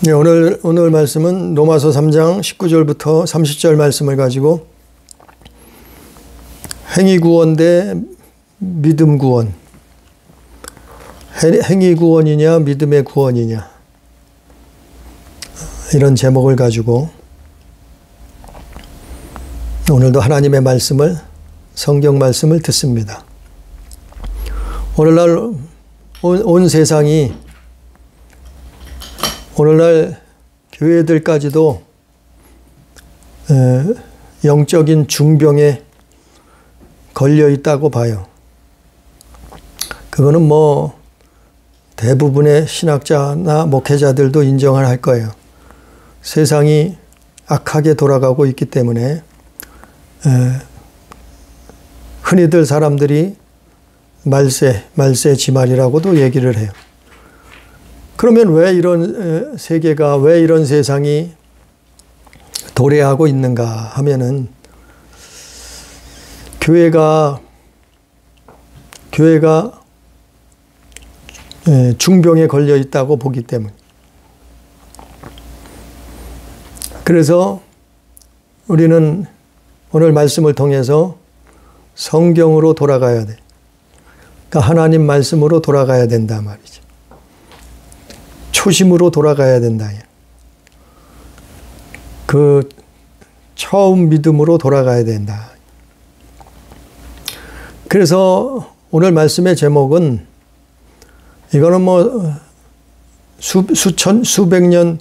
네, 오늘 말씀은 로마서 3장 19절부터 30절 말씀을 가지고 행위 구원 대 믿음 구원, 행위 구원이냐 믿음의 구원이냐, 이런 제목을 가지고 오늘도 하나님의 말씀을, 성경 말씀을 듣습니다. 오늘날 온 세상이, 오늘날 교회들까지도 영적인 중병에 걸려 있다고 봐요. 그거는 뭐 대부분의 신학자나 목회자들도 인정을 할 거예요. 세상이 악하게 돌아가고 있기 때문에 흔히들 사람들이 말세 지말이라고도 얘기를 해요. 그러면 왜 이런 세계가, 왜 이런 세상이 도래하고 있는가 하면은 교회가 중병에 걸려 있다고 보기 때문에. 그래서 우리는 오늘 말씀을 통해서 성경으로 돌아가야 돼. 그러니까 하나님 말씀으로 돌아가야 된다 말이죠. 초심으로 돌아가야 된다. 그 처음 믿음으로 돌아가야 된다. 그래서 오늘 말씀의 제목은, 이거는 뭐 수백 년,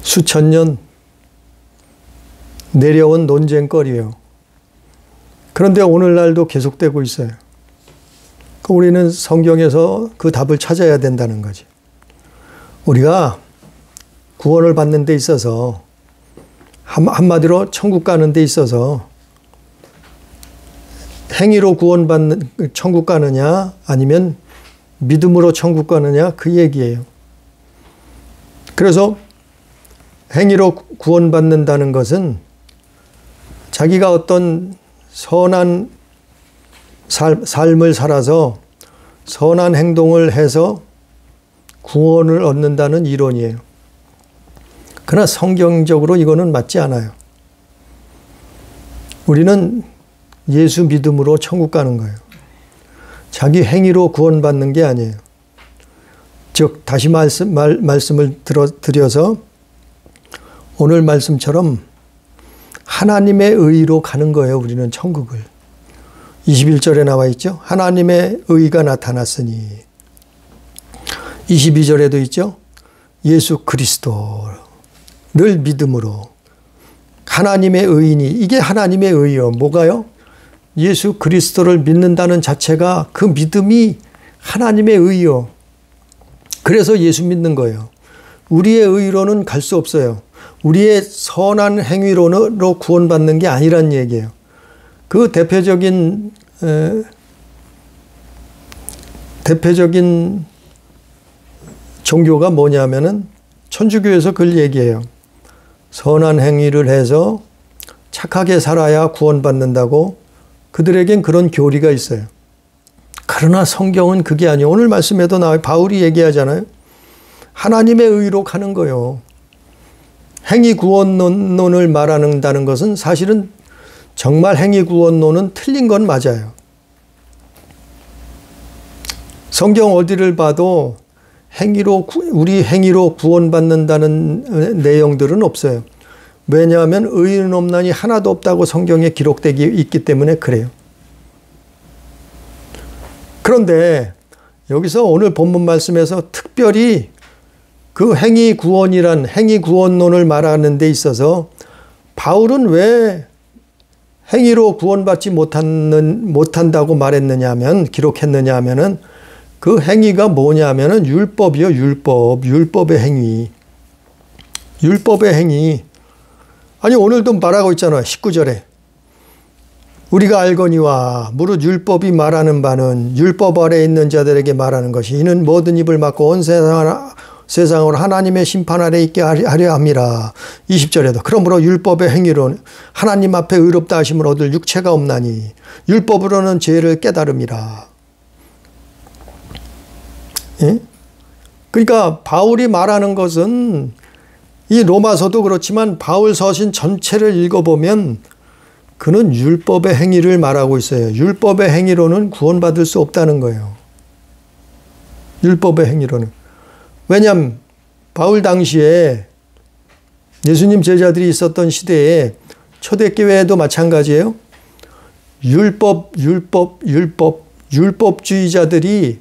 수천 년 내려온 논쟁거리예요. 그런데 오늘날도 계속되고 있어요. 우리는 성경에서 그 답을 찾아야 된다는 거지. 우리가 구원을 받는 데 있어서, 한마디로 천국 가는 데 있어서 행위로 구원받는, 천국 가느냐 아니면 믿음으로 천국 가느냐, 그 얘기예요. 그래서 행위로 구원받는다는 것은 자기가 어떤 선한 삶을 살아서 선한 행동을 해서 구원을 얻는다는 이론이에요. 그러나 성경적으로 이거는 맞지 않아요. 우리는 예수 믿음으로 천국 가는 거예요. 자기 행위로 구원받는 게 아니에요. 즉 다시 말씀을 드려서 오늘 말씀처럼 하나님의 의로 가는 거예요. 우리는 천국을. 21절에 나와 있죠. 하나님의 의가 나타났으니. 22절에도 있죠. 예수 그리스도를 믿음으로 하나님의 의인이, 이게 하나님의 의요. 뭐가요? 예수 그리스도를 믿는다는 자체가, 그 믿음이 하나님의 의요. 그래서 예수 믿는 거예요. 우리의 의로는 갈 수 없어요. 우리의 선한 행위로 구원받는 게 아니란 얘기예요. 그 대표적인 종교가 뭐냐면은 천주교에서 그걸 얘기해요. 선한 행위를 해서 착하게 살아야 구원받는다고, 그들에겐 그런 교리가 있어요. 그러나 성경은 그게 아니에요. 오늘 말씀에도 나와요. 바울이 얘기하잖아요. 하나님의 의로 가는 거예요. 행위 구원론을 말한다는 것은 사실은 정말 행위 구원론은 틀린 건 맞아요. 성경 어디를 봐도 우리 행위로 구원받는다는 내용들은 없어요. 왜냐하면 의인은 없나니 하나도 없다고 성경에 기록되어 있기 때문에 그래요. 그런데 여기서 오늘 본문 말씀에서 특별히 그 행위 구원론을 말하는 데 있어서 바울은 왜 행위로 구원받지 못한다고 말했느냐 하면, 기록했느냐 하면은, 그 행위가 뭐냐 하면은 율법이요. 율법의 행위. 율법의 행위. 아니 오늘도 말하고 있잖아요. 19절에. 우리가 알거니와 무릇 율법이 말하는 바는 율법 아래에 있는 자들에게 말하는 것이, 이는 모든 입을 막고 온 세상으로 하나님의 심판 아래 있게 하려 함이라. 20절에도 그러므로 율법의 행위로 하나님 앞에 의롭다 하심을 얻을 육체가 없나니 율법으로는 죄를 깨달음이라. 예? 그러니까 바울이 말하는 것은 이 로마서도 그렇지만 바울 서신 전체를 읽어보면 그는 율법의 행위를 말하고 있어요. 율법의 행위로는 구원받을 수 없다는 거예요. 율법의 행위로는. 왜냐하면 바울 당시에 예수님 제자들이 있었던 시대에 초대교회도 마찬가지예요. 율법주의자들이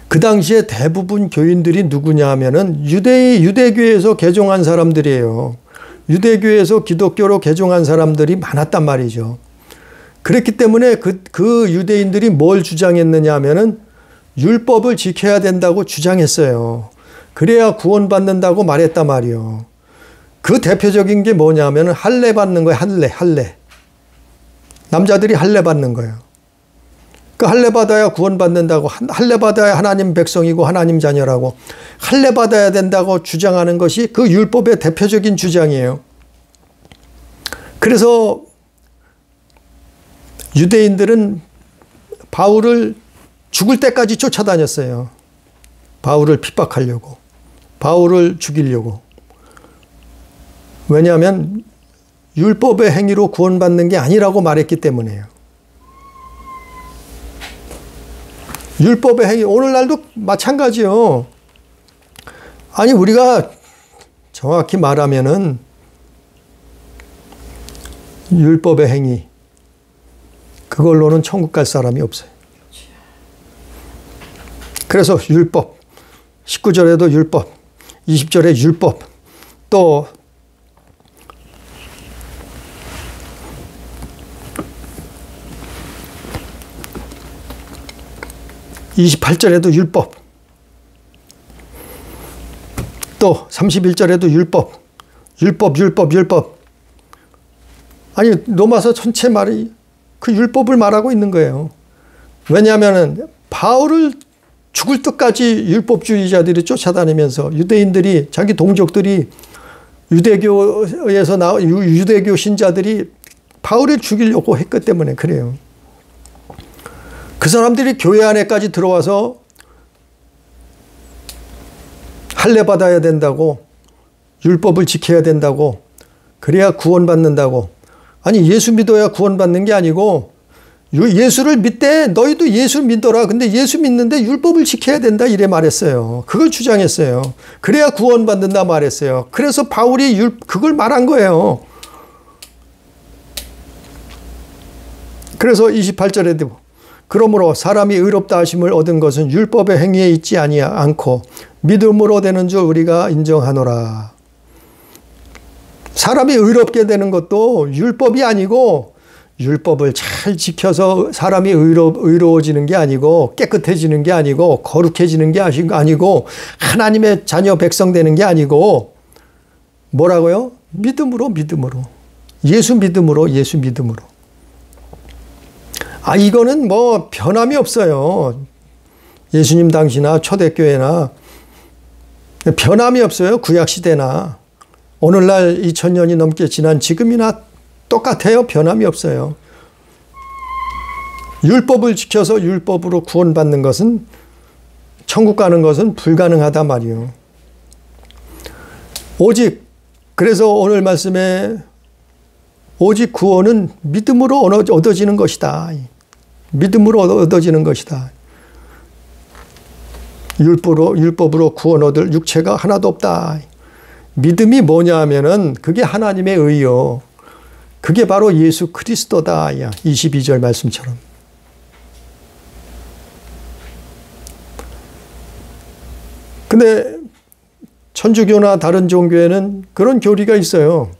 그 당시에 대부분 교인들이 누구냐 하면은 유대교회에서 개종한 사람들이에요. 유대교회에서 기독교로 개종한 사람들이 많았단 말이죠. 그랬기 때문에 그 유대인들이 뭘 주장했느냐 하면은 율법을 지켜야 된다고 주장했어요. 그래야 구원받는다고 말했단 말이요. 그 대표적인 게 뭐냐 하면은 할례 받는 거예요. 할례. 남자들이 할례 받는 거예요. 그 할례 받아야 구원받는다고, 할례 받아야 하나님 백성이고 하나님 자녀라고, 할례 받아야 된다고 주장하는 것이 그 율법의 대표적인 주장이에요. 그래서 유대인들은 바울을 죽을 때까지 쫓아다녔어요. 바울을 핍박하려고, 바울을 죽이려고. 왜냐하면 율법의 행위로 구원받는 게 아니라고 말했기 때문이에요. 율법의 행위, 오늘날도 마찬가지요. 아니, 우리가 정확히 말하면은 율법의 행위, 그걸로는 천국 갈 사람이 없어요. 그래서 율법, 19절에도 율법, 20절에 율법, 또 28절에도 율법, 또 31절에도 율법. 아니, 로마서 전체 말이 그 율법을 말하고 있는 거예요. 왜냐하면 바울을 죽을 때까지 율법주의자들이 쫓아다니면서 유대인들이, 자기 동족들이, 유대교에서 유대교 신자들이 바울을 죽이려고 했기 때문에 그래요. 그 사람들이 교회 안에까지 들어와서 할례 받아야 된다고, 율법을 지켜야 된다고, 그래야 구원받는다고. 아니, 예수 믿어야 구원받는 게 아니고 예수를 믿되 너희도 예수 믿어라. 근데 예수 믿는데 율법을 지켜야 된다 이래 말했어요. 그걸 주장했어요. 그래야 구원받는다 말했어요. 그래서 바울이 그걸 말한 거예요. 그래서 28절에도 그러므로 사람이 의롭다 하심을 얻은 것은 율법의 행위에 있지 않고 믿음으로 되는 줄 우리가 인정하노라. 사람이 의롭게 되는 것도 율법이 아니고, 율법을 잘 지켜서 사람이 의로워지는 게 아니고, 깨끗해지는 게 아니고, 거룩해지는 게 아니고, 하나님의 자녀 백성 되는 게 아니고, 뭐라고요? 믿음으로. 예수 믿음으로. 아, 이거는 뭐 변함이 없어요. 예수님 당시나 초대교회나 변함이 없어요. 구약시대나. 오늘날 2000년이 넘게 지난 지금이나 똑같아요. 변함이 없어요. 율법을 지켜서 율법으로 구원받는 것은, 천국 가는 것은 불가능하다 말이에요. 오직, 그래서 오늘 말씀에 오직 구원은 믿음으로 얻어지는 것이다. 믿음으로 얻어지는 것이다. 율법으로 구원 얻을 육체가 하나도 없다. 믿음이 뭐냐 하면은 그게 하나님의 의요. 그게 바로 예수 그리스도다. 22절 말씀처럼. 근데 천주교나 다른 종교에는 그런 교리가 있어요.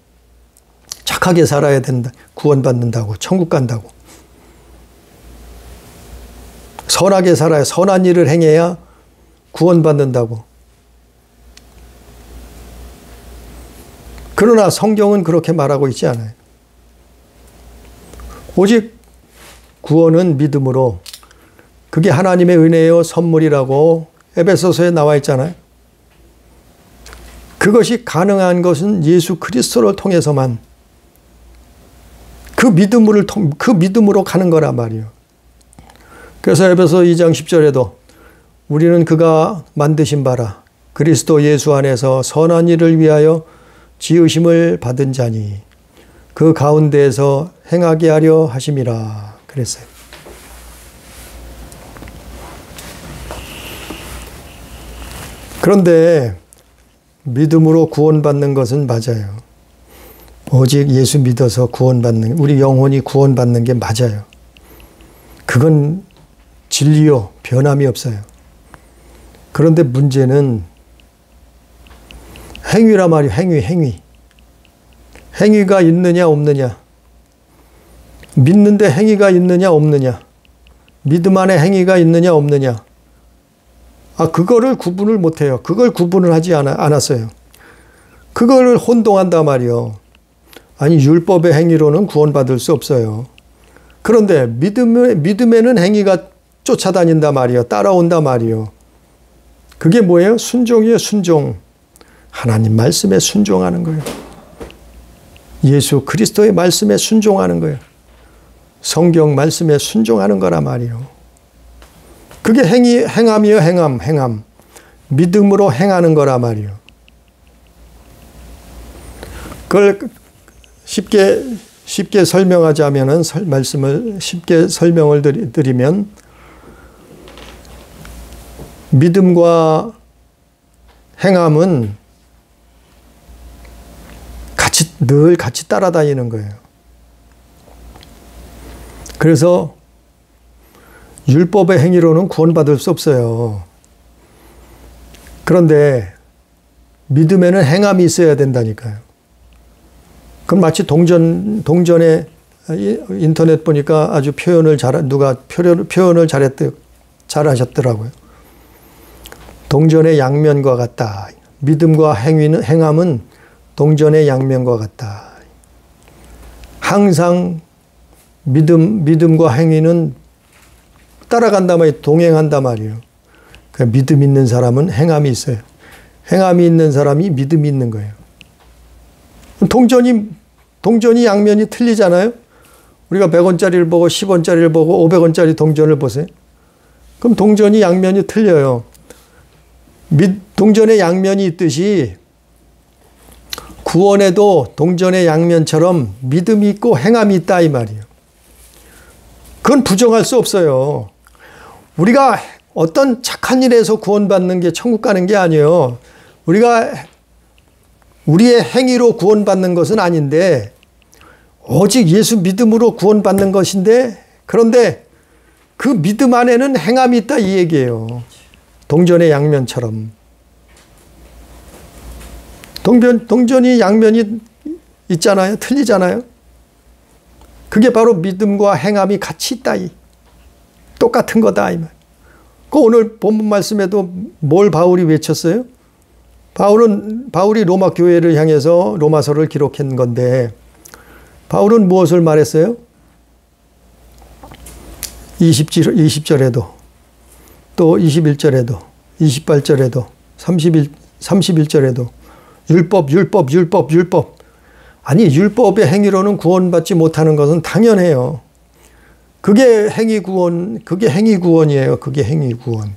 착하게 살아야 된다. 구원받는다고. 천국 간다고. 선하게 살아야, 선한 일을 행해야 구원받는다고. 그러나 성경은 그렇게 말하고 있지 않아요. 오직 구원은 믿음으로, 그게 하나님의 은혜요 선물이라고 에베소서에 나와 있잖아요. 그것이 가능한 것은 예수 그리스도를 통해서만, 그 믿음으로 가는 거란 말이에요. 그래서 에베소 2장 10절에도 우리는 그가 만드신 바라 그리스도 예수 안에서 선한 일을 위하여 지으심을 받은 자니 그 가운데에서 행하게 하려 하심이라 그랬어요. 그런데 믿음으로 구원받는 것은 맞아요. 오직 예수 믿어서 구원받는, 우리 영혼이 구원받는 게 맞아요. 그건 진리요, 변함이 없어요. 그런데 문제는 행위란 말이에요. 행위. 행위가 있느냐 없느냐. 믿는데 행위가 있느냐 없느냐. 믿음 안에 행위가 있느냐 없느냐. 그거를 구분을 못해요. 그걸 구분을 하지 않았어요. 그거를 혼동한단 말이요. 아니 율법의 행위로는 구원받을 수 없어요. 그런데 믿음에는 행위가 쫓아다닌단 말이요. 따라온단 말이요. 그게 뭐예요? 순종이에요. 순종. 하나님 말씀에 순종하는 거예요. 예수 그리스도의 말씀에 순종하는 거예요. 성경 말씀에 순종하는 거란 말이요. 그게 행함이요. 행함. 믿음으로 행하는 거란 말이요. 그걸 쉽게 설명하자면은, 말씀을 쉽게 설명을 드리면, 믿음과 행함은 늘 같이 따라다니는 거예요. 그래서 율법의 행위로는 구원받을 수 없어요. 그런데 믿음에는 행함이 있어야 된다니까요. 그럼 마치 동전에 인터넷 보니까 아주 누가 표현을 잘하셨더라고요. 동전의 양면과 같다. 믿음과 행함은 동전의 양면과 같다. 항상 믿음과 행위는 따라간단 말이에요. 동행한단 말이에요. 그러니까 믿음 있는 사람은 행함이 있어요. 행함이 있는 사람이 믿음이 있는 거예요. 동전이 양면이 틀리잖아요. 우리가 100원짜리를 보고 10원짜리를 보고 500원짜리 동전을 보세요. 그럼 동전이 양면이 틀려요. 동전의 양면이 있듯이 구원에도 동전의 양면처럼 믿음이 있고 행함이 있다 이 말이에요. 그건 부정할 수 없어요. 우리가 어떤 착한 일에서 구원받는 게 천국 가는 게 아니에요. 우리의 행위로 구원받는 것은 아닌데 오직 예수 믿음으로 구원받는 것인데, 그런데 그 믿음 안에는 행함이 있다 이 얘기예요. 동전의 양면처럼. 동전이 양면이 있잖아요. 틀리잖아요. 그게 바로 믿음과 행함이 같이 있다. 똑같은 거다. 이 말. 그 오늘 본문 말씀에도 뭘 바울이 외쳤어요? 바울이 로마 교회를 향해서 로마서를 기록한 건데, 바울은 무엇을 말했어요? 20절에도, 또 21절에도, 28절에도, 31절에도, 율법. 아니, 율법의 행위로는 구원받지 못하는 것은 당연해요. 그게 행위구원이에요. 그게 행위구원.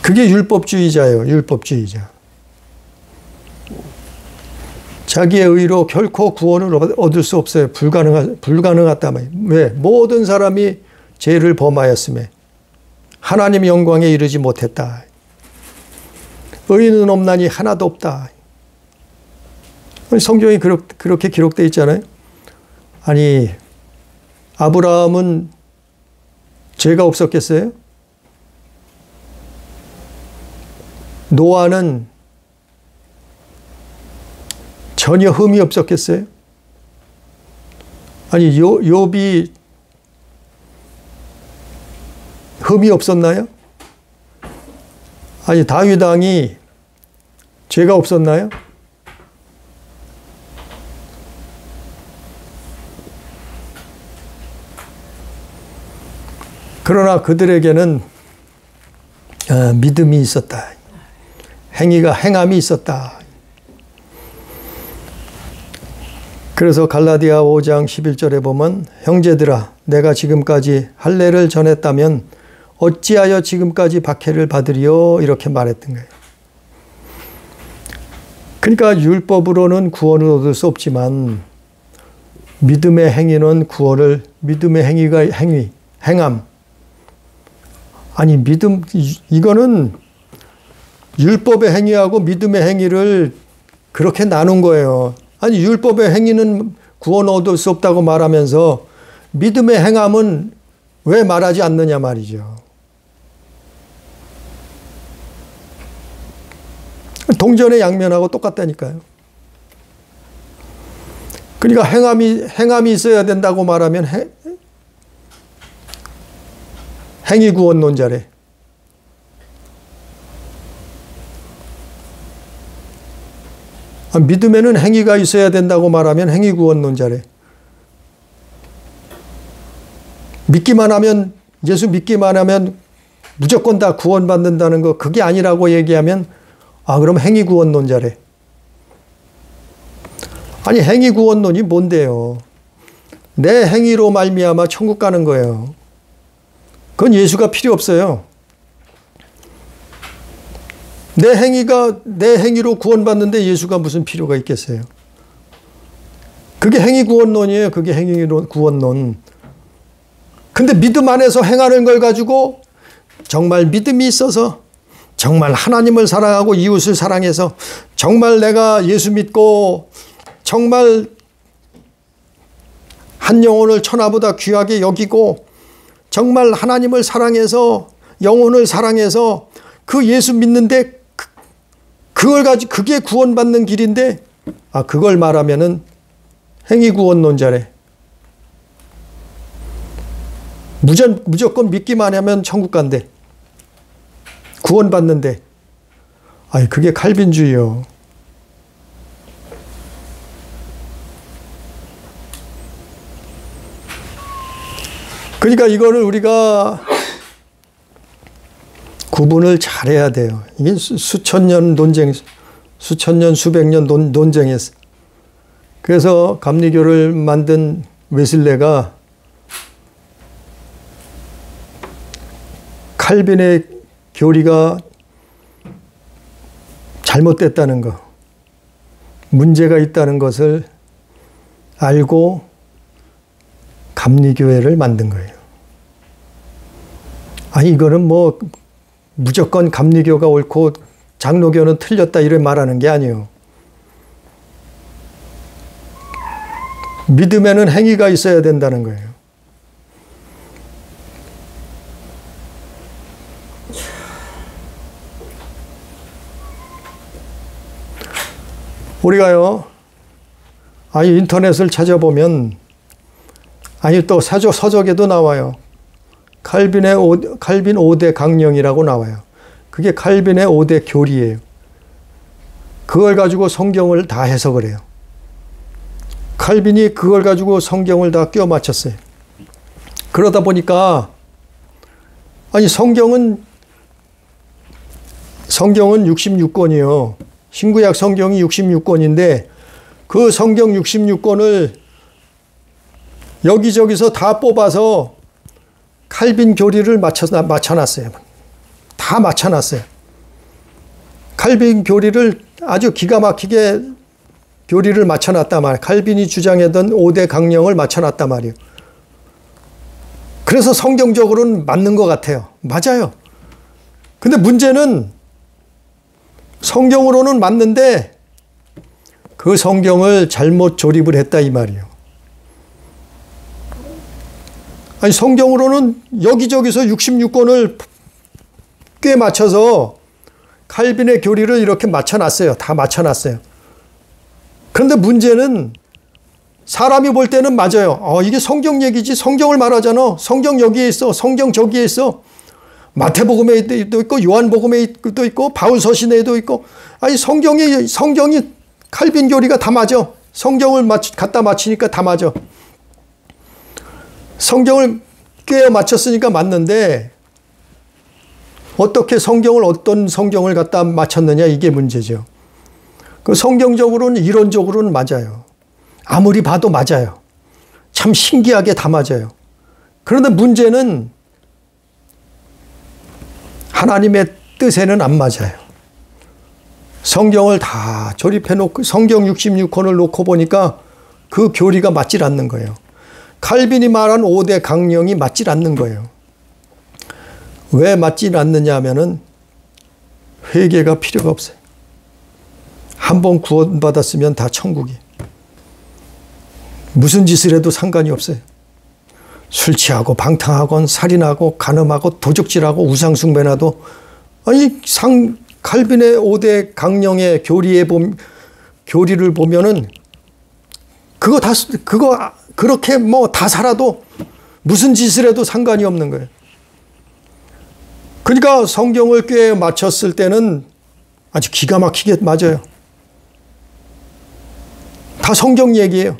그게 율법주의자예요. 율법주의자. 자기의 의로 결코 구원을 얻을 수 없어요. 불가능하다. 왜? 모든 사람이 죄를 범하였음에 하나님의 영광에 이르지 못했다. 의인은 없나니 하나도 없다. 성경이 그렇게 기록되어 있잖아요. 아니, 아브라함은 죄가 없었겠어요? 노아는 전혀 흠이 없었겠어요? 아니, 욥이 흠이 없었나요? 아니, 다윗 왕이 죄가 없었나요? 그러나 그들에게는 믿음이 있었다. 행함이 있었다. 그래서 갈라디아 5장 11절에 보면 형제들아 내가 지금까지 할례를 전했다면 어찌하여 지금까지 박해를 받으리요 이렇게 말했던 거예요. 그러니까 율법으로는 구원을 얻을 수 없지만 믿음의 행위는 구원을 믿음의 행위가 행함 아니 믿음 이거는 율법의 행위하고 믿음의 행위를 그렇게 나눈 거예요. 아니 율법의 행위는 구원 얻을 수 없다고 말하면서 믿음의 행함은 왜 말하지 않느냐 말이죠. 동전의 양면하고 똑같다니까요. 그러니까 행함이 있어야 된다고 말하면 행위 구원론자래. 믿음에는 행위가 있어야 된다고 말하면 행위 구원론자래. 믿기만 하면 예수 믿기만 하면 무조건 다 구원받는다는 거 그게 아니라고 얘기하면 그럼 행위 구원론자래. 아니 행위 구원론이 뭔데요? 내 행위로 말미암아 천국 가는 거예요. 그건 예수가 필요 없어요. 내 행위로 구원받는데 예수가 무슨 필요가 있겠어요? 그게 행위 구원론이에요. 그게 행위 구원론. 근데 믿음 안에서 행하는 걸 가지고 정말 믿음이 있어서 정말 하나님을 사랑하고 이웃을 사랑해서 정말 내가 예수 믿고 정말 한 영혼을 천하보다 귀하게 여기고 정말 하나님을 사랑해서 영혼을 사랑해서 그 예수 믿는데 그걸 가지고 그게 구원받는 길인데 그걸 말하면은 행위 구원론자래. 무조건 믿기만 하면 천국 간대. 구원받는데. 그게 칼빈주의요. 그러니까 이거를 우리가 구분을 잘해야 돼요. 이게 수천 년 논쟁, 수백 년 논쟁했어. 그래서 감리교를 만든 웨슬레가 칼빈의 교리가 잘못됐다는 거, 문제가 있다는 것을 알고 감리교회를 만든 거예요. 이거는 뭐 무조건 감리교가 옳고 장로교는 틀렸다 이렇게 말하는 게 아니에요. 믿음에는 행위가 있어야 된다는 거예요. 우리가요, 인터넷을 찾아보면, 또 서적에도 나와요. 칼빈 5대 강령이라고 나와요. 그게 칼빈의 5대 교리예요. 그걸 가지고 성경을 다 해석을 해요. 칼빈이 그걸 가지고 성경을 다 끼워 맞췄어요. 그러다 보니까, 성경은 66권이요. 신구약 성경이 66권인데 그 성경 66권을 여기저기서 다 뽑아서 칼빈 교리를 맞춰놨어요. 다 맞춰놨어요. 칼빈 교리를 아주 기가 막히게 교리를 맞춰놨단 말이에요. 칼빈이 주장했던 5대 강령을 맞춰놨단 말이에요. 그래서 성경적으로는 맞는 것 같아요. 맞아요. 근데 문제는 성경으로는 맞는데 그 성경을 잘못 조립을 했다 이 말이에요. 성경으로는 여기저기서 66권을 꽤 맞춰서 칼빈의 교리를 이렇게 맞춰놨어요. 다 맞춰놨어요. 그런데 문제는 사람이 볼 때는 맞아요. 이게 성경 얘기지. 성경을 말하잖아. 성경 여기에 있어. 성경 저기에 있어. 마태복음에도 있고 요한복음에도 있고 바울서신에도 있고. 성경이 칼빈 교리가 다 맞아. 성경을 갖다 맞추니까 다 맞아. 성경을 꿰어 맞췄으니까 맞는데 어떻게 어떤 성경을 갖다 맞췄느냐 이게 문제죠. 그 성경적으로는 이론적으로는 맞아요. 아무리 봐도 맞아요. 참 신기하게 다 맞아요. 그런데 문제는 하나님의 뜻에는 안 맞아요. 성경을 다 조립해 놓고 성경 66권을 놓고 보니까 그 교리가 맞질 않는 거예요. 칼빈이 말한 5대 강령이 맞질 않는 거예요. 왜 맞질 않느냐 하면은 회개가 필요가 없어요. 한번 구원받았으면 다 천국이. 무슨 짓을 해도 상관이 없어요. 술 취하고 방탕하고 살인하고 간음하고 도적질하고 우상숭배나도 아니 칼빈의 5대 강령의 교리를 보면은 그거 그렇게 뭐 다 살아도 무슨 짓을 해도 상관이 없는 거예요. 그러니까 성경을 꽤 맞췄을 때는 아주 기가 막히게 맞아요. 다 성경 얘기예요.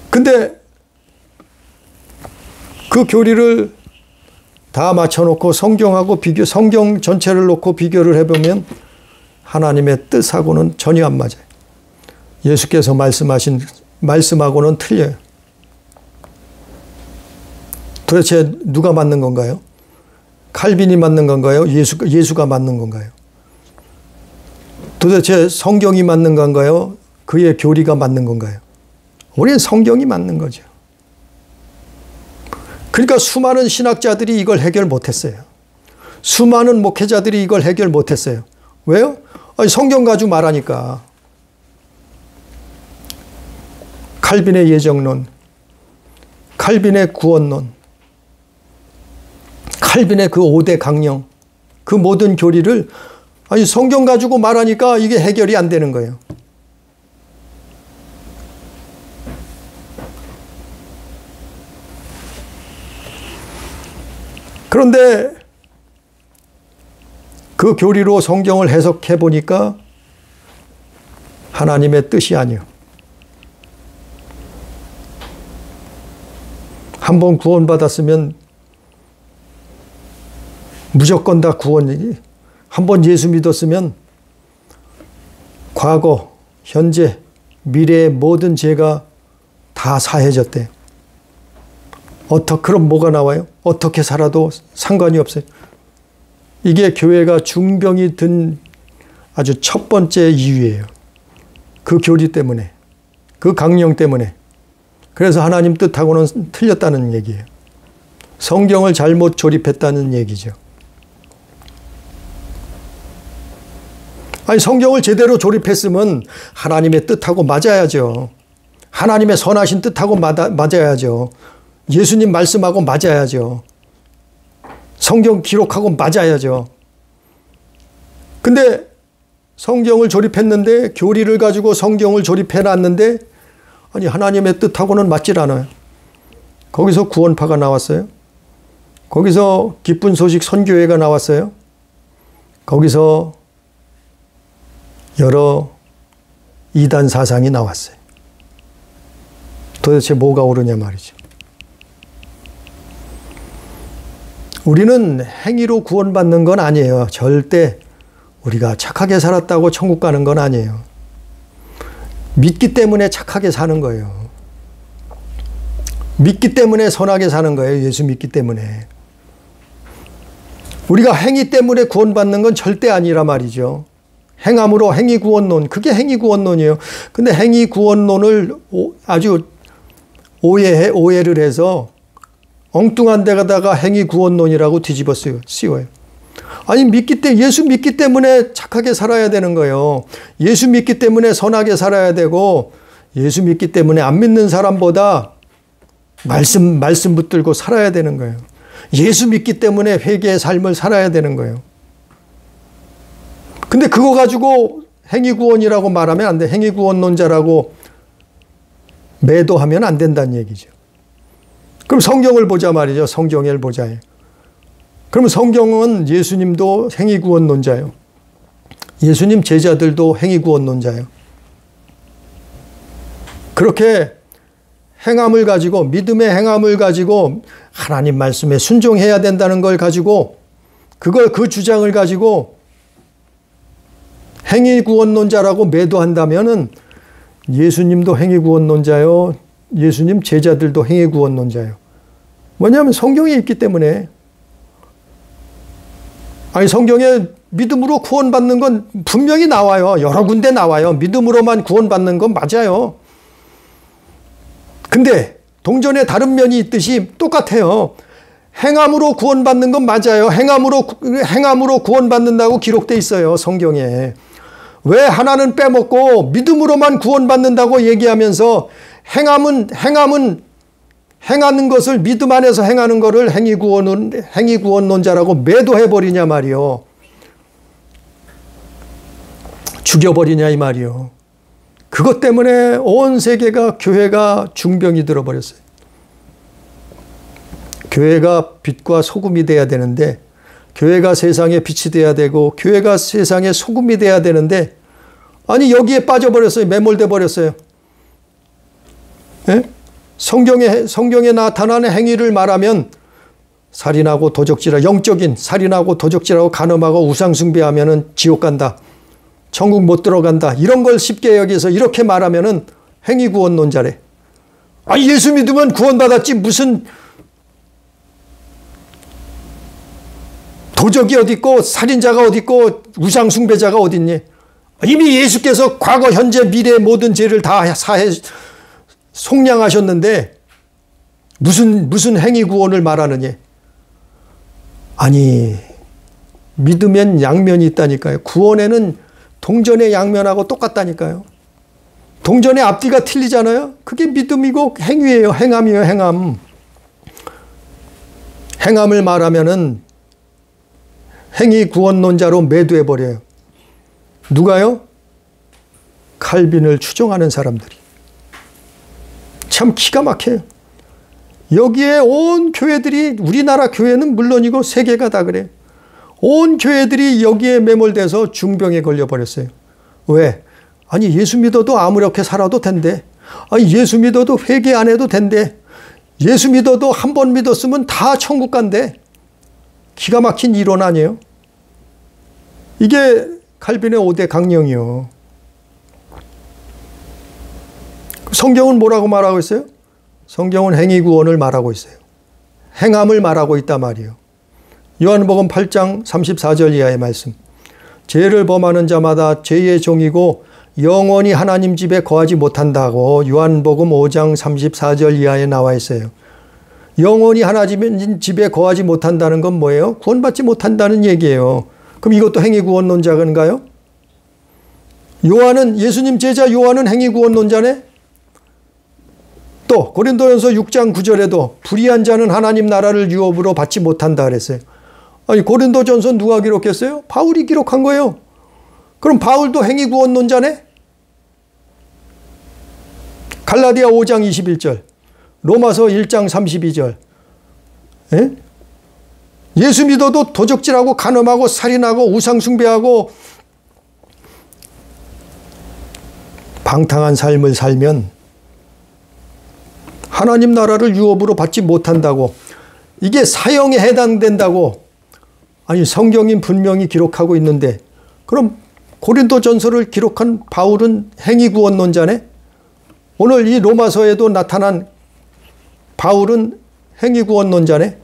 근데 그 교리를 다 맞춰놓고 성경하고 성경 전체를 놓고 비교를 해보면 하나님의 뜻하고는 전혀 안 맞아요. 예수께서 말씀하신 말씀하고는 틀려요. 도대체 누가 맞는 건가요? 칼빈이 맞는 건가요? 예수가 맞는 건가요? 도대체 성경이 맞는 건가요? 그의 교리가 맞는 건가요? 우리는 성경이 맞는 거죠. 그러니까 수많은 신학자들이 이걸 해결 못했어요. 수많은 목회자들이 이걸 해결 못했어요. 왜요? 아니, 성경 가지고 말하니까. 칼빈의 예정론, 칼빈의 구원론, 칼빈의 그 5대 강령, 그 모든 교리를 아니 성경 가지고 말하니까 이게 해결이 안 되는 거예요. 그런데 그 교리로 성경을 해석해 보니까 하나님의 뜻이 아니요. 한번 구원받았으면 무조건 다 구원이지. 한번 예수 믿었으면 과거, 현재, 미래의 모든 죄가 다 사해졌대요. 그럼 뭐가 나와요? 어떻게 살아도 상관이 없어요. 이게 교회가 중병이 든 아주 첫 번째 이유예요. 그 교리 때문에, 그 강령 때문에. 그래서 하나님 뜻하고는 틀렸다는 얘기예요. 성경을 잘못 조립했다는 얘기죠. 아니, 성경을 제대로 조립했으면 하나님의 뜻하고 맞아야죠. 하나님의 선하신 뜻하고 맞아야죠. 예수님 말씀하고 맞아야죠. 성경 기록하고 맞아야죠. 근데 성경을 조립했는데, 교리를 가지고 성경을 조립해 놨는데, 아니, 하나님의 뜻하고는 맞질 않아요. 거기서 구원파가 나왔어요. 거기서 기쁜 소식 선교회가 나왔어요. 거기서 여러 이단 사상이 나왔어요. 도대체 뭐가 옳으냐 말이죠. 우리는 행위로 구원받는 건 아니에요. 절대 우리가 착하게 살았다고 천국 가는 건 아니에요. 믿기 때문에 착하게 사는 거예요. 믿기 때문에 선하게 사는 거예요. 예수 믿기 때문에. 우리가 행위 때문에 구원받는 건 절대 아니라 말이죠. 행함으로 행위구원론, 그게 행위구원론이에요. 근데 행위구원론을 아주 오해를 해서 엉뚱한 데다가 행위구원론이라고 뒤집어 씌워요. 아니, 예수 믿기 때문에 착하게 살아야 되는 거예요. 예수 믿기 때문에 선하게 살아야 되고, 예수 믿기 때문에 안 믿는 사람보다 말씀 붙들고 살아야 되는 거예요. 예수 믿기 때문에 회개의 삶을 살아야 되는 거예요. 근데 그거 가지고 행위구원이라고 말하면 안 돼. 행위구원론자라고 매도하면 안 된다는 얘기죠. 그럼 성경을 보자 말이죠. 성경을 보자. 그러면 성경은 예수님도 행위구원론자예요. 예수님 제자들도 행위구원론자예요. 그렇게 행함을 가지고, 믿음의 행함을 가지고 하나님 말씀에 순종해야 된다는 걸 가지고, 그 주장을 가지고 행위구원론자라고 매도한다면은 예수님도 행위구원론자요. 예수님 제자들도 행위구원론자예요. 뭐냐면 성경에 있기 때문에. 아니 성경에 믿음으로 구원받는 건 분명히 나와요. 여러 군데 나와요. 믿음으로만 구원받는 건 맞아요. 근데 동전에 다른 면이 있듯이 똑같아요. 행함으로 구원받는 건 맞아요. 행함으로 구원받는다고 기록돼 있어요. 성경에. 왜 하나는 빼먹고 믿음으로만 구원받는다고 얘기하면서 행하는 것을 믿음 안에서 행하는 것을 행위구원론자라고 매도해버리냐 말이요. 죽여버리냐 이 말이요. 그것 때문에 온 세계가 교회가 중병이 들어버렸어요. 교회가 빛과 소금이 돼야 되는데 교회가 세상에 빛이 돼야 되고 교회가 세상에 소금이 돼야 되는데 아니 여기에 빠져버렸어요. 매몰돼 버렸어요. 예? 성경에 나타나는 행위를 말하면 살인하고 도적질하고 영적인 살인하고 도적질하고 간음하고 우상숭배하면은 지옥 간다. 천국 못 들어간다. 이런 걸 쉽게 여기서 이렇게 말하면은 행위구원론자래. 아 예수 믿으면 구원받았지 무슨 도적이 어디 있고 살인자가 어디 있고 우상숭배자가 어디 있니? 이미 예수께서 과거 현재 미래의 모든 죄를 다 사해 속량하셨는데 무슨 행위구원을 말하느냐? 아니 믿으면 양면이 있다니까요. 구원에는 동전의 양면하고 똑같다니까요. 동전의 앞뒤가 틀리잖아요. 그게 믿음이고 행위예요. 행함이에요. 행함. 행함을 말하면은 행위구원론자로 매도해버려요. 누가요? 칼빈을 추종하는 사람들이. 참 기가 막혀요. 여기에 온 교회들이 우리나라 교회는 물론이고 세계가 다 그래요. 온 교회들이 여기에 매몰돼서 중병에 걸려버렸어요. 왜? 아니 예수 믿어도 아무렇게 살아도 된대. 아니 예수 믿어도 회개 안 해도 된대. 예수 믿어도 한 번 믿었으면 다 천국 간대. 기가 막힌 이론 아니에요? 이게 칼빈의 5대 강령이요. 성경은 뭐라고 말하고 있어요? 성경은 행위구원을 말하고 있어요. 행함을 말하고 있단 말이에요. 요한복음 8장 34절 이하의 말씀. 죄를 범하는 자마다 죄의 종이고 영원히 하나님 집에 거하지 못한다고 요한복음 5장 34절 이하에 나와 있어요. 영원히 하나님 집에 거하지 못한다는 건 뭐예요? 구원받지 못한다는 얘기예요. 그럼 이것도 행위구원론자인가요? 요한은 예수님 제자 요한은 행위구원론자네? 또 고린도전서 6장 9절에도 불의한 자는 하나님 나라를 유업으로 받지 못한다 그랬어요. 아니 고린도전서 누가 기록했어요? 바울이 기록한 거예요. 그럼 바울도 행위구원론자네? 갈라디아 5장 21절 로마서 1장 32절 예? 예수 믿어도 도적질하고 간음하고 살인하고 우상숭배하고 방탕한 삶을 살면 하나님 나라를 유업으로 받지 못한다고 이게 사형에 해당된다고 아니 성경이 분명히 기록하고 있는데 그럼 고린도전서를 기록한 바울은 행위구원론자네? 오늘 이 로마서에도 나타난 바울은 행위구원론자네?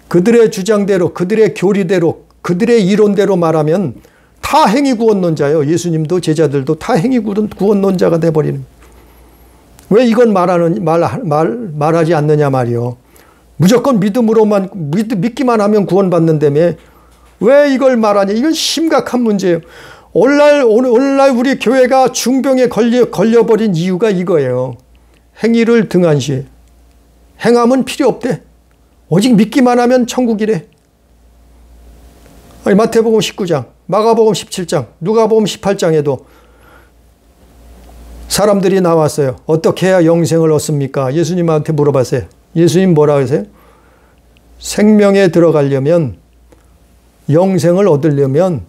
그들의 주장대로 그들의 교리대로 그들의 이론대로 말하면 다 행위구원론자예요. 예수님도 제자들도 다 행위구원론자가 돼버리는. 왜 이건 말하지 않느냐 말이요. 무조건 믿음으로만 믿기만 하면 구원받는다며 왜 이걸 말하냐. 이건 심각한 문제예요. 오늘날 우리 교회가 중병에 걸려버린 이유가 이거예요. 행위를 등한시해. 행함은 필요 없대. 오직 믿기만 하면 천국이래. 아니, 마태복음 19장, 마가복음 17장, 누가복음 18장에도 사람들이 나왔어요. 어떻게 해야 영생을 얻습니까? 예수님한테 물어봤어요. 예수님 뭐라 하세요? 생명에 들어가려면 영생을 얻으려면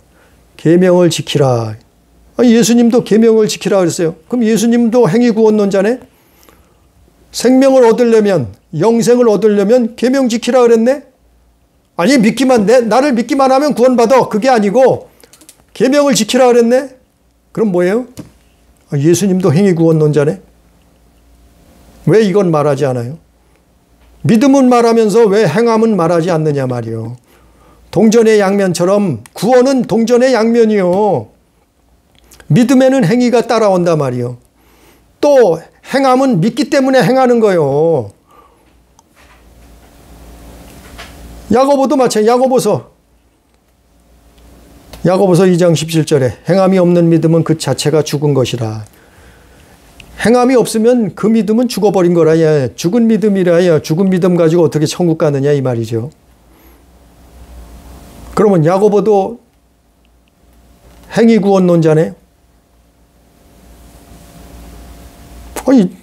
계명을 지키라. 아니, 예수님도 계명을 지키라 그랬어요. 그럼 예수님도 행위구원론자네? 생명을 얻으려면 영생을 얻으려면 계명 지키라 그랬네? 아니 나를 믿기만 하면 구원받아. 그게 아니고 계명을 지키라 그랬네? 그럼 뭐예요? 예수님도 행위구원론자네? 왜 이건 말하지 않아요? 믿음은 말하면서 왜 행함은 말하지 않느냐 말이요. 동전의 양면처럼 구원은 동전의 양면이요. 믿음에는 행위가 따라온다 말이요. 또 행함은 믿기 때문에 행하는 거요. 야고보도 마찬가지. 야고보서 2장 17절에 행함이 없는 믿음은 그 자체가 죽은 것이라. 행함이 없으면 그 믿음은 죽어버린 거라. 죽은 믿음이라. 죽은 믿음 가지고 어떻게 천국 가느냐 이 말이죠. 그러면 야고보도 행위구원론자네.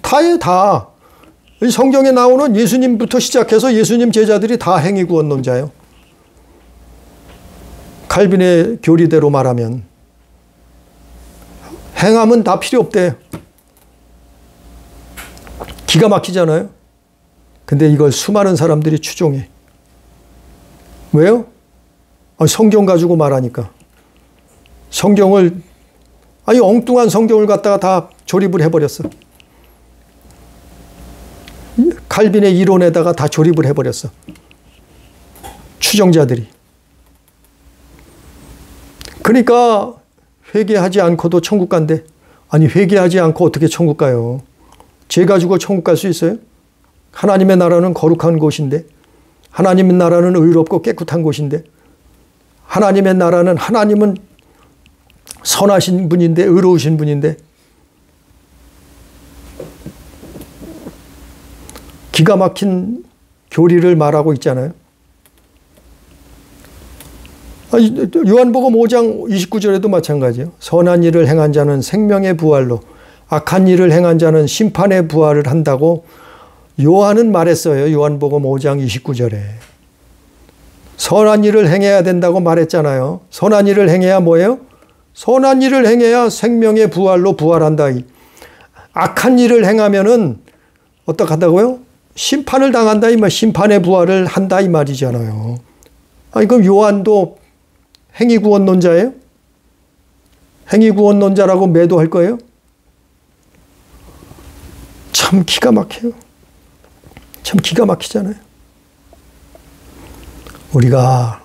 다예요, 다. 성경에 나오는 예수님부터 시작해서 예수님 제자들이 다 행위구원론자예요. 칼빈의 교리대로 말하면 행함은 다 필요 없대요. 기가 막히잖아요. 근데 이걸 수많은 사람들이 추종해. 왜요? 성경 가지고 말하니까. 성경을, 엉뚱한 성경을 갖다가 다 조립을 해버렸어. 칼빈의 이론에다가 다 조립을 해버렸어. 추종자들이. 그러니까 회개하지 않고도 천국 간대. 아니, 회개하지 않고 어떻게 천국 가요? 죄 가지고 천국 갈 수 있어요? 하나님의 나라는 거룩한 곳인데, 하나님의 나라는 의롭고 깨끗한 곳인데, 하나님은 선하신 분인데, 의로우신 분인데, 기가 막힌 교리를 말하고 있잖아요. 요한복음 5장 29절에도 마찬가지예요. 선한 일을 행한 자는 생명의 부활로, 악한 일을 행한 자는 심판의 부활을 한다고 요한은 말했어요. 요한복음 5장 29절에. 선한 일을 행해야 된다고 말했잖아요. 선한 일을 행해야 뭐예요? 선한 일을 행해야 생명의 부활로 부활한다. 악한 일을 행하면은 어떡하다고요? 심판을 당한다 이 말, 심판의 부활을 한다 이 말이잖아요. 그럼 요한도 행위구원론자예요? 행위구원론자라고 매도할 거예요? 참 기가 막혀요. 참 기가 막히잖아요. 우리가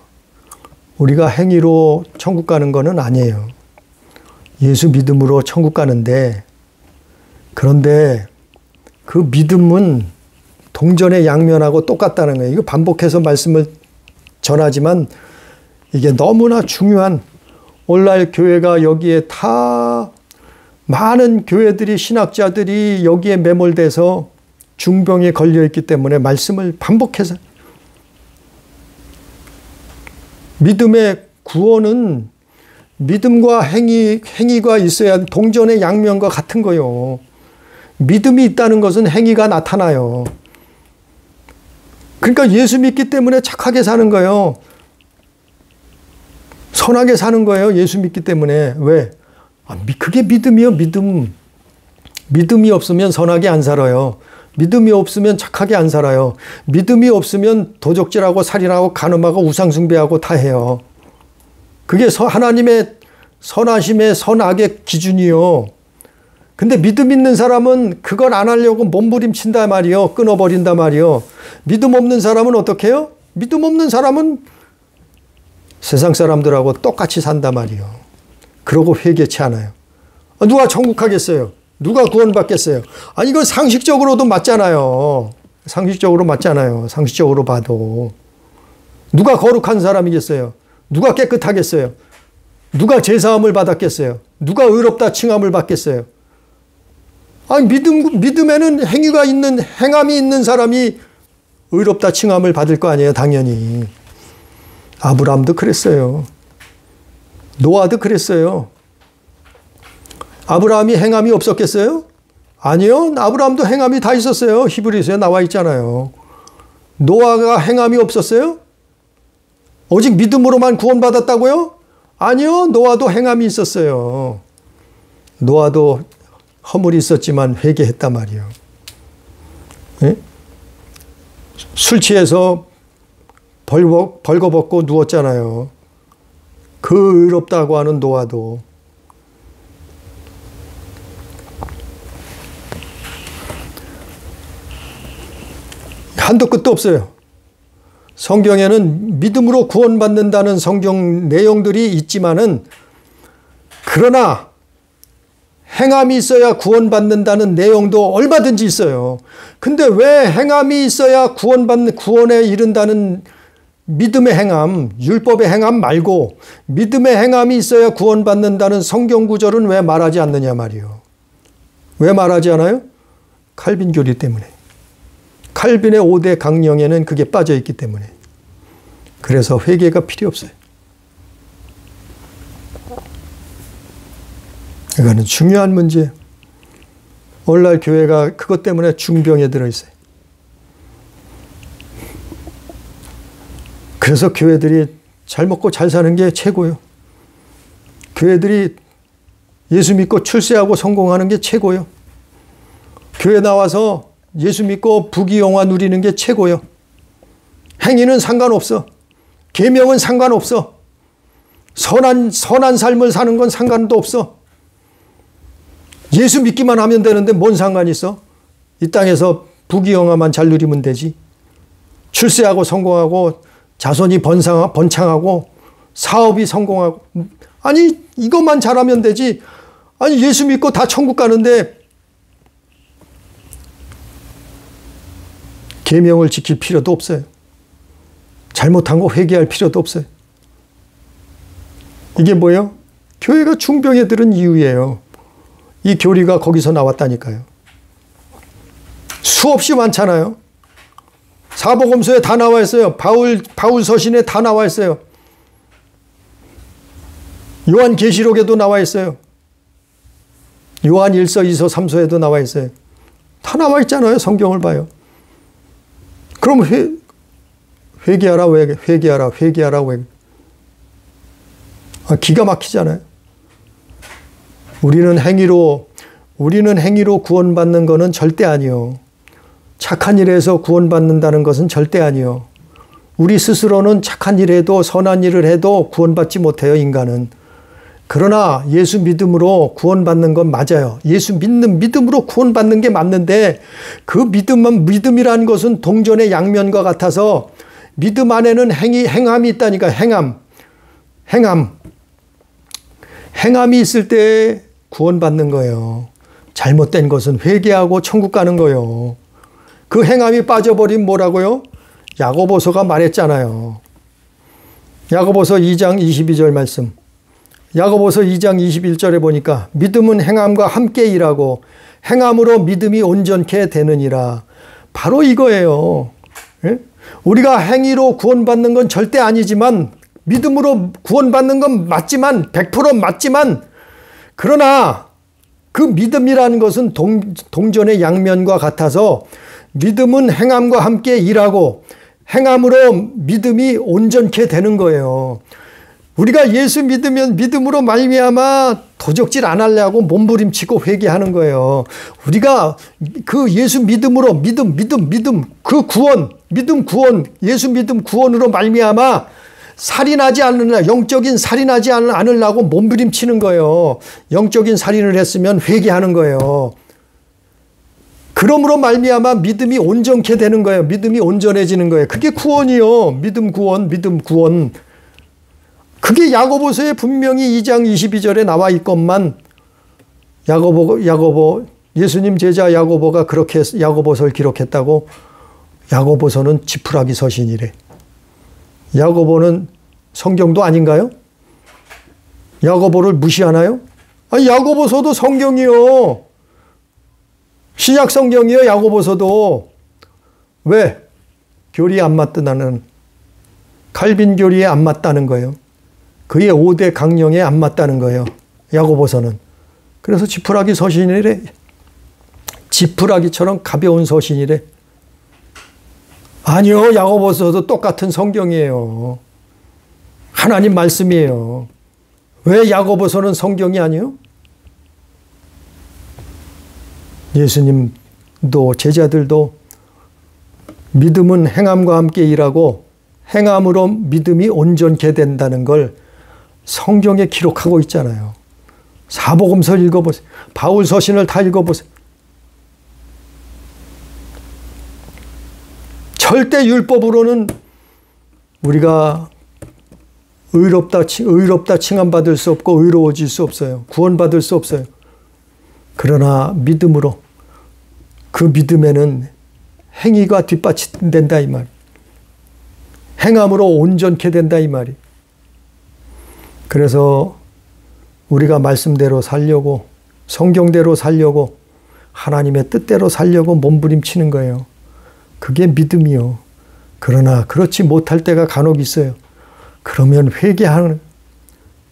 행위로 천국 가는 거는 아니에요. 예수 믿음으로 천국 가는데, 그런데 그 믿음은 동전의 양면하고 똑같다는 거예요. 이거 반복해서 말씀을 전하지만 이게 너무나 중요한, 오늘날 교회가 여기에 다 많은 교회들이, 신학자들이 여기에 매몰돼서 중병에 걸려있기 때문에 말씀을 반복해서, 믿음의 구원은 믿음과 행위가 있어야 동전의 양면과 같은 거예요. 믿음이 있다는 것은 행위가 나타나요. 그러니까 예수 믿기 때문에 착하게 사는 거예요. 선하게 사는 거예요. 예수 믿기 때문에. 왜? 그게 믿음이요. 믿음이 없으면 선하게 안 살아요. 믿음이 없으면 착하게 안 살아요. 믿음이 없으면 도적질하고 살인하고 간음하고 우상숭배하고 다 해요. 그게 하나님의 선하심의 선악의 기준이요. 근데 믿음 있는 사람은 그걸 안 하려고 몸부림친다 말이요. 끊어버린다 말이요. 믿음 없는 사람은 어떻게 해요? 믿음 없는 사람은 세상 사람들하고 똑같이 산다 말이요. 그러고 회개치 않아요. 누가 천국 가겠어요? 누가 구원받겠어요? 이건 상식적으로도 맞잖아요. 상식적으로 맞잖아요. 상식적으로 봐도. 누가 거룩한 사람이겠어요? 누가 깨끗하겠어요? 누가 제사함을 받았겠어요? 누가 의롭다 칭함을 받겠어요? 믿음에는 행함이 있는 사람이 의롭다 칭함을 받을 거 아니에요, 당연히. 아브라함도 그랬어요. 노아도 그랬어요. 아브라함이 행함이 없었겠어요? 아니요. 아브라함도 행함이 다 있었어요. 히브리서에 나와 있잖아요. 노아가 행함이 없었어요? 오직 믿음으로만 구원받았다고요? 아니요. 노아도 행함이 있었어요. 노아도 허물이 있었지만 회개했단 말이에요. 네? 술 취해서 벌거벗고 누웠잖아요. 그 의롭다고 하는 노아도 한도 끝도 없어요. 성경에는 믿음으로 구원받는다는 성경 내용들이 있지만은 그러나 행함이 있어야 구원받는다는 내용도 얼마든지 있어요. 근데 왜 행함이 있어야 구원에 이른다는 믿음의 행함, 율법의 행함 말고 믿음의 행함이 있어야 구원받는다는 성경 구절은 왜 말하지 않느냐 말이요. 왜 말하지 않아요? 칼빈 교리 때문에. 칼빈의 5대 강령에는 그게 빠져 있기 때문에. 그래서 회개가 필요 없어요. 이거는 중요한 문제예요. 오늘날 교회가 그것 때문에 중병에 들어있어요. 그래서 교회들이 잘 먹고 잘 사는 게 최고요. 교회들이 예수 믿고 출세하고 성공하는 게 최고요. 교회 나와서 예수 믿고 부귀영화 누리는 게 최고요. 행위는 상관없어. 계명은 상관없어. 선한 삶을 사는 건 상관도 없어. 예수 믿기만 하면 되는데 뭔 상관이 있어? 이 땅에서 부귀영화만 잘 누리면 되지. 출세하고 성공하고 자손이 번창하고 사업이 성공하고 아니 이것만 잘하면 되지. 아니 예수 믿고 다 천국 가는데 계명을 지킬 필요도 없어요. 잘못한 거 회개할 필요도 없어요. 이게 뭐예요? 교회가 중병에 들은 이유예요. 이 교리가 거기서 나왔다니까요. 수없이 많잖아요. 사복음서에 다 나와 있어요. 바울 서신에 다 나와 있어요. 요한계시록에도 나와 있어요. 요한 1서, 2서, 3서에도 나와 있어요. 다 나와 있잖아요. 성경을 봐요. 그럼 회개하라, 회개하라. 기가 막히잖아요. 우리는 행위로 구원받는 것은 절대 아니요. 착한 일에서 구원받는다는 것은 절대 아니요. 우리 스스로는 착한 일 해도 선한 일을 해도 구원받지 못해요, 인간은. 그러나 예수 믿음으로 구원받는 건 맞아요. 예수 믿는 믿음으로 구원받는 게 맞는데 그 믿음이라는 것은 동전의 양면과 같아서 믿음 안에는 행함이 있다니까. 행함이 있을 때 구원받는 거예요. 잘못된 것은 회개하고 천국 가는 거예요. 그 행함이 빠져버리면 뭐라고요? 야고보서가 말했잖아요. 야고보서 2장 22절 말씀. 야고보서 2장 21절에 보니까 믿음은 행함과 함께 일하고 행함으로 믿음이 온전케 되느니라. 바로 이거예요. 우리가 행위로 구원받는 건 절대 아니지만 믿음으로 구원받는 건 맞지만 100% 맞지만 그러나 그 믿음이라는 것은 동전의 양면과 같아서 믿음은 행함과 함께 일하고 행함으로 믿음이 온전케 되는 거예요. 우리가 예수 믿으면 믿음으로 말미암아 도적질 안 하려고 몸부림치고 회개하는 거예요. 우리가 그 예수 믿음으로 믿음 그 구원 예수 믿음 구원으로 말미암아 살인하지 않으려 영적인 살인하지 않으려고 몸부림치는 거예요. 영적인 살인을 했으면 회개하는 거예요. 그러므로 말미암아 믿음이 온전케 되는 거예요. 믿음이 온전해지는 거예요. 그게 구원이요. 믿음 구원. 그게 야고보서에 분명히 2장 22절에 나와 있건만 야고보 예수님 제자 야고보가 그렇게 야고보서를 기록했다고. 야고보서는 지푸라기 서신이래. 야고보는 성경도 아닌가요? 야고보를 무시하나요? 아니 야고보서도 성경이요. 신약 성경이요. 야고보서도. 왜? 교리에 안 맞다는 칼빈 교리에 안 맞다는 거예요. 그의 5대 강령에 안 맞다는 거예요. 야고보서는. 그래서 지푸라기 서신이래. 지푸라기처럼 가벼운 서신이래. 아니요. 야고보서도 똑같은 성경이에요. 하나님 말씀이에요. 왜 야고보서는 성경이 아니에요? 예수님도 제자들도 믿음은 행함과 함께 일하고 행함으로 믿음이 온전케 된다는 걸 성경에 기록하고 있잖아요. 사복음서 읽어보세요. 바울 서신을 다 읽어보세요. 절대 율법으로는 우리가 의롭다 칭함받을 수 없고 의로워질 수 없어요. 구원받을 수 없어요. 그러나 믿음으로, 그 믿음에는 행위가 뒷받침된다 이 말. 행함으로 온전케 된다 이 말이. 그래서 우리가 말씀대로 살려고, 성경대로 살려고, 하나님의 뜻대로 살려고 몸부림치는 거예요. 그게 믿음이요. 그러나 그렇지 못할 때가 간혹 있어요. 그러면 회개하는,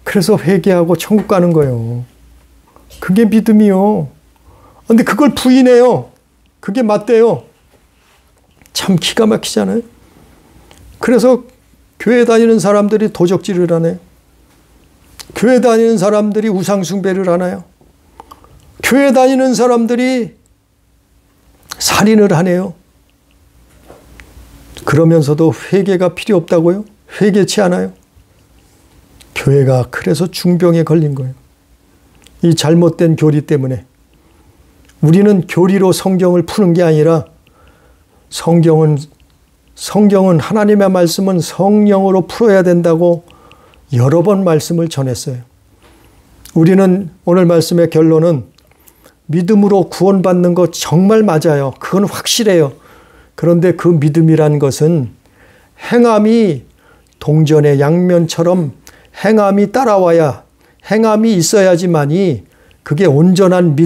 그래서 회개하고 천국 가는 거예요. 그게 믿음이요. 근데 그걸 부인해요. 그게 맞대요. 참 기가 막히잖아요. 그래서 교회 다니는 사람들이 도적질을 하네. 교회 다니는 사람들이 우상숭배를 하나요? 교회 다니는 사람들이 살인을 하네요. 그러면서도 회개가 필요 없다고요? 회개치 않아요? 교회가 그래서 중병에 걸린 거예요. 이 잘못된 교리 때문에. 우리는 교리로 성경을 푸는 게 아니라 성경은 하나님의 말씀은 성령으로 풀어야 된다고 여러 번 말씀을 전했어요. 우리는 오늘 말씀의 결론은 믿음으로 구원받는 거 정말 맞아요. 그건 확실해요. 그런데 그 믿음이란 것은 행함이 동전의 양면처럼 행함이 따라와야, 행함이 있어야지만이 그게 온전한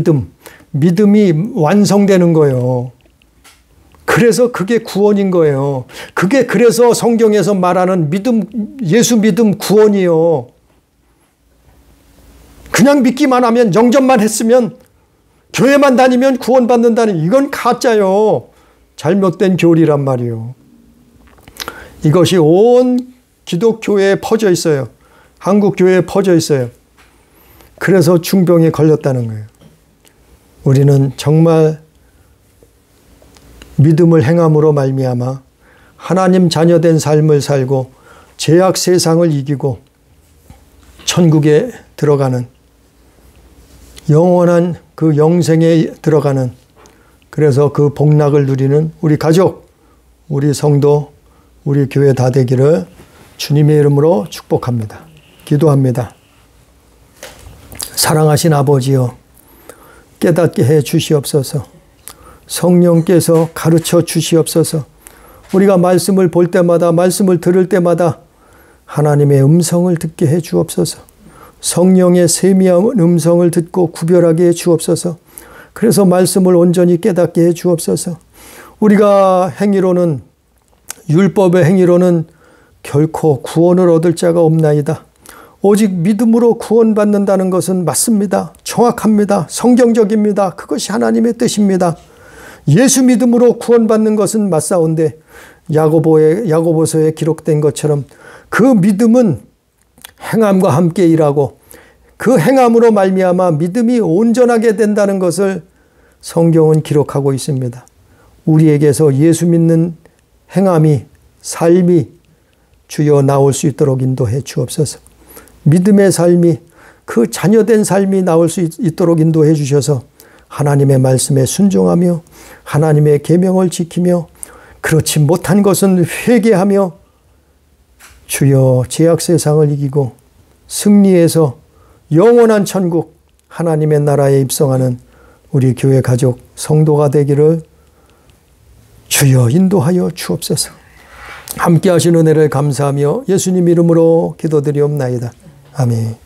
믿음이 완성되는 거예요. 그래서 그게 구원인 거예요. 그게 그래서 성경에서 말하는 믿음, 예수 믿음 구원이요. 그냥 믿기만 하면, 영접만 했으면, 교회만 다니면 구원받는다는, 이건 가짜요. 잘못된 교리란 말이요. 이것이 온 기독교회에 퍼져 있어요. 한국 교회에 퍼져 있어요. 그래서 중병에 걸렸다는 거예요. 우리는 정말 믿음을 행함으로 말미암아 하나님 자녀된 삶을 살고 죄악 세상을 이기고 천국에 들어가는, 영원한 그 영생에 들어가는, 그래서 그 복락을 누리는 우리 가족, 우리 성도, 우리 교회 다 되기를 주님의 이름으로 축복합니다. 기도합니다. 사랑하신 아버지여, 깨닫게 해 주시옵소서. 성령께서 가르쳐 주시옵소서. 우리가 말씀을 볼 때마다, 말씀을 들을 때마다 하나님의 음성을 듣게 해 주옵소서. 성령의 세미한 음성을 듣고 구별하게 해 주옵소서. 그래서 말씀을 온전히 깨닫게 해 주옵소서. 우리가 행위로는, 율법의 행위로는 결코 구원을 얻을 자가 없나이다. 오직 믿음으로 구원받는다는 것은 맞습니다. 정확합니다. 성경적입니다. 그것이 하나님의 뜻입니다. 예수 믿음으로 구원받는 것은 맞사온데 야고보서에 기록된 것처럼 그 믿음은 행함과 함께 일하고 그 행함으로 말미암아 믿음이 온전하게 된다는 것을 성경은 기록하고 있습니다. 우리에게서 예수 믿는 행함이, 삶이 주여 나올 수 있도록 인도해 주옵소서. 믿음의 삶이, 그 자녀된 삶이 나올 수 있도록 인도해 주셔서 하나님의 말씀에 순종하며 하나님의 계명을 지키며 그렇지 못한 것은 회개하며 주여 죄악 세상을 이기고 승리해서 영원한 천국 하나님의 나라에 입성하는 우리 교회 가족 성도가 되기를 주여 인도하여 주옵소서. 함께 하신 은혜를 감사하며 예수님 이름으로 기도드리옵나이다. 아멘.